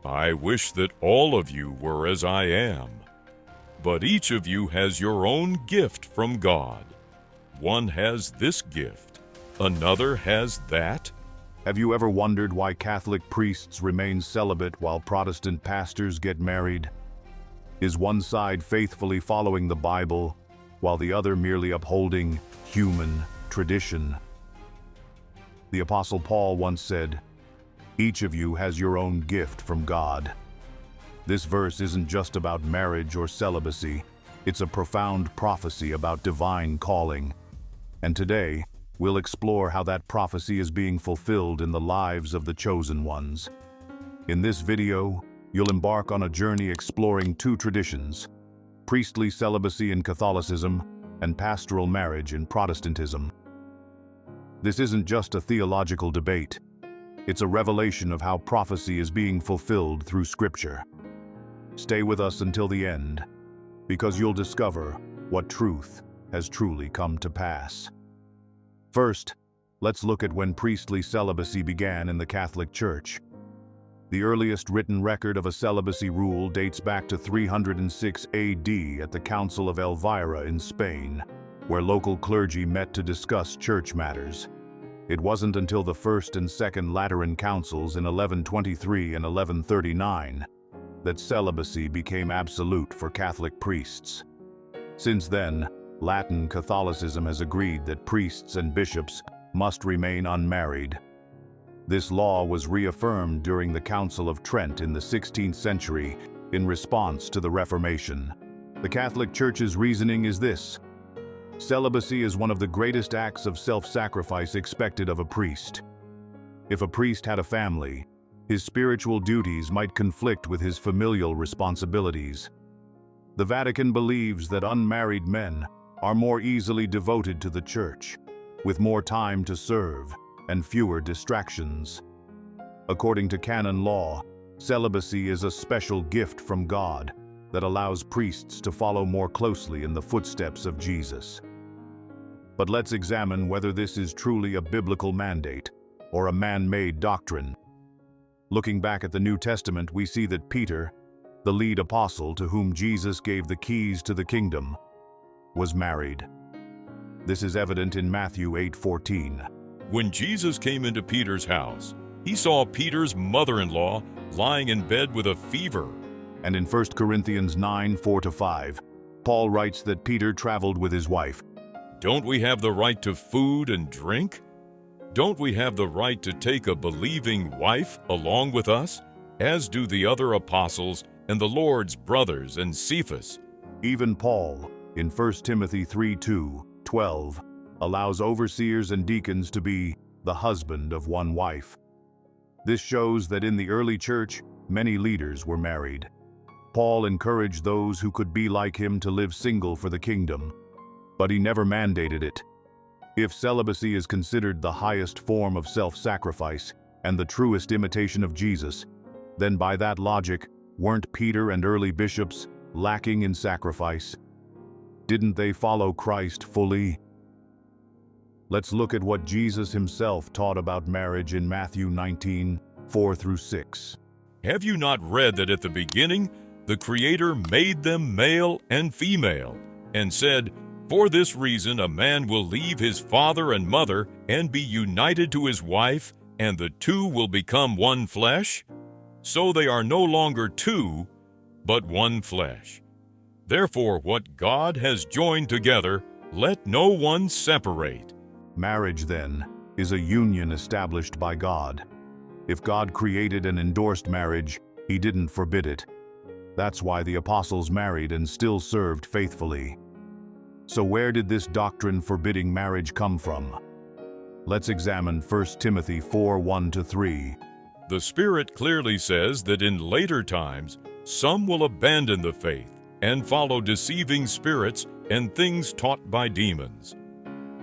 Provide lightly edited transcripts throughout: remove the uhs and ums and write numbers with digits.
I wish that all of you were as I am. But each of you has your own gift from God. One has this gift, another has that. Have you ever wondered why Catholic priests remain celibate while Protestant pastors get married? Is one side faithfully following the Bible, while the other merely upholding human tradition? The Apostle Paul once said, "Each of you has your own gift from God." This verse isn't just about marriage or celibacy, it's a profound prophecy about divine calling. And today, we'll explore how that prophecy is being fulfilled in the lives of the chosen ones. In this video, you'll embark on a journey exploring two traditions: priestly celibacy in Catholicism and pastoral marriage in Protestantism. This isn't just a theological debate. It's a revelation of how prophecy is being fulfilled through Scripture. Stay with us until the end, because you'll discover what truth has truly come to pass. First, let's look at when priestly celibacy began in the Catholic Church. The earliest written record of a celibacy rule dates back to 306 AD at the Council of Elvira in Spain, where local clergy met to discuss church matters. It wasn't until the First and Second Lateran Councils in 1123 and 1139 that celibacy became absolute for Catholic priests. Since then, Latin Catholicism has agreed that priests and bishops must remain unmarried. This law was reaffirmed during the Council of Trent in the 16th century in response to the Reformation. The Catholic Church's reasoning is this: celibacy is one of the greatest acts of self-sacrifice expected of a priest. If a priest had a family, his spiritual duties might conflict with his familial responsibilities. The Vatican believes that unmarried men are more easily devoted to the Church, with more time to serve and fewer distractions. According to Canon Law, celibacy is a special gift from God that allows priests to follow more closely in the footsteps of Jesus. But let's examine whether this is truly a biblical mandate or a man-made doctrine. Looking back at the New Testament, we see that Peter, the lead apostle to whom Jesus gave the keys to the kingdom, was married. This is evident in Matthew 8:14. When Jesus came into Peter's house, he saw Peter's mother-in-law lying in bed with a fever. And in 1 Corinthians 9:4-5, Paul writes that Peter traveled with his wife. Don't we have the right to food and drink? Don't we have the right to take a believing wife along with us, as do the other apostles and the Lord's brothers and Cephas? Even Paul, in 1 Timothy 3:2-12, allows overseers and deacons to be the husband of one wife. This shows that in the early church, many leaders were married. Paul encouraged those who could be like him to live single for the kingdom, but he never mandated it. If celibacy is considered the highest form of self-sacrifice and the truest imitation of Jesus, then by that logic, weren't Peter and early bishops lacking in sacrifice? Didn't they follow Christ fully? Let's look at what Jesus himself taught about marriage in Matthew 19:4-6. Have you not read that at the beginning, the Creator made them male and female, and said, "For this reason a man will leave his father and mother and be united to his wife, and the two will become one flesh? So they are no longer two, but one flesh. Therefore what God has joined together, let no one separate." Marriage, then, is a union established by God. If God created and endorsed marriage, he didn't forbid it. That's why the apostles married and still served faithfully. So where did this doctrine forbidding marriage come from? Let's examine 1 Timothy 4:1-3. The Spirit clearly says that in later times, some will abandon the faith and follow deceiving spirits and things taught by demons.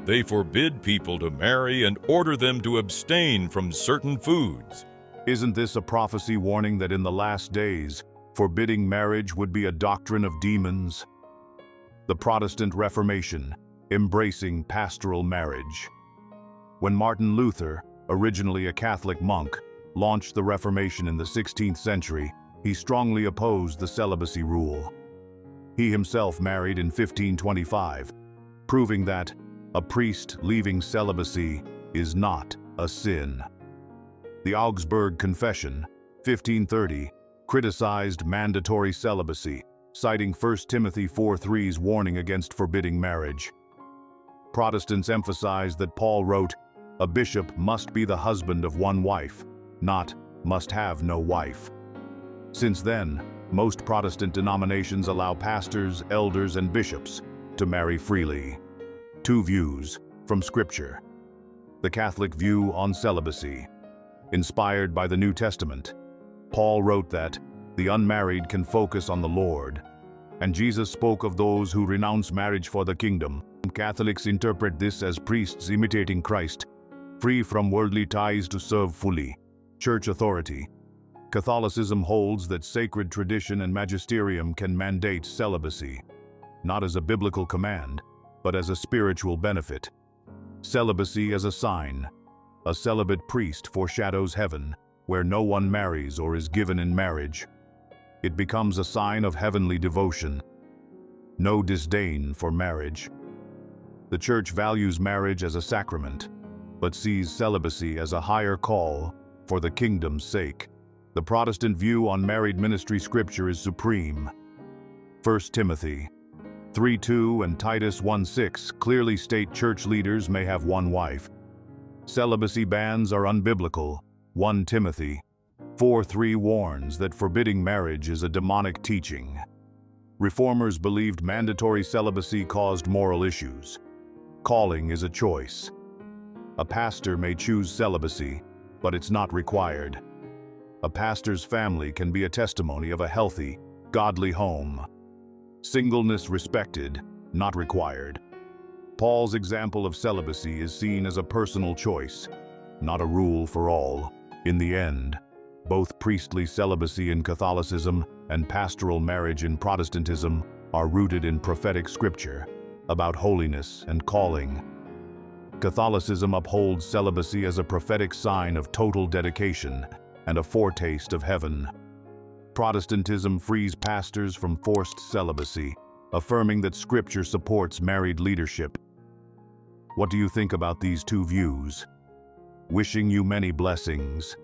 They forbid people to marry and order them to abstain from certain foods. Isn't this a prophecy warning that in the last days, forbidding marriage would be a doctrine of demons? The Protestant Reformation, embracing pastoral marriage. When Martin Luther, originally a Catholic monk, launched the Reformation in the 16th century, he strongly opposed the celibacy rule. He himself married in 1525, proving that a priest leaving celibacy is not a sin. The Augsburg Confession, 1530, criticized mandatory celibacy, citing 1 Timothy 4:3's warning against forbidding marriage. Protestants emphasized that Paul wrote, "A bishop must be the husband of one wife, not must have no wife." Since then, most Protestant denominations allow pastors, elders, and bishops to marry freely. Two views from Scripture. The Catholic view on celibacy. Inspired by the New Testament, Paul wrote that the unmarried can focus on the Lord, and Jesus spoke of those who renounce marriage for the kingdom. Catholics interpret this as priests imitating Christ, free from worldly ties to serve fully church authority. Catholicism holds that sacred tradition and magisterium can mandate celibacy, not as a biblical command, but as a spiritual benefit. Celibacy as a sign. A celibate priest foreshadows heaven, where no one marries or is given in marriage. It becomes a sign of heavenly devotion. No disdain for marriage. The Church values marriage as a sacrament, but sees celibacy as a higher call for the kingdom's sake. The Protestant view on married ministry Scripture is supreme. 1 Timothy 3:2 and Titus 1:6 clearly state church leaders may have one wife. Celibacy bans are unbiblical. 1 Timothy 4:3 warns that forbidding marriage is a demonic teaching. Reformers believed mandatory celibacy caused moral issues. Calling is a choice. A pastor may choose celibacy, but it's not required. A pastor's family can be a testimony of a healthy, godly home. Singleness respected, not required. Paul's example of celibacy is seen as a personal choice, not a rule for all. In the end, both priestly celibacy in Catholicism and pastoral marriage in Protestantism are rooted in prophetic scripture about holiness and calling. Catholicism upholds celibacy as a prophetic sign of total dedication and a foretaste of heaven. Protestantism frees pastors from forced celibacy, affirming that Scripture supports married leadership. What do you think about these two views? Wishing you many blessings.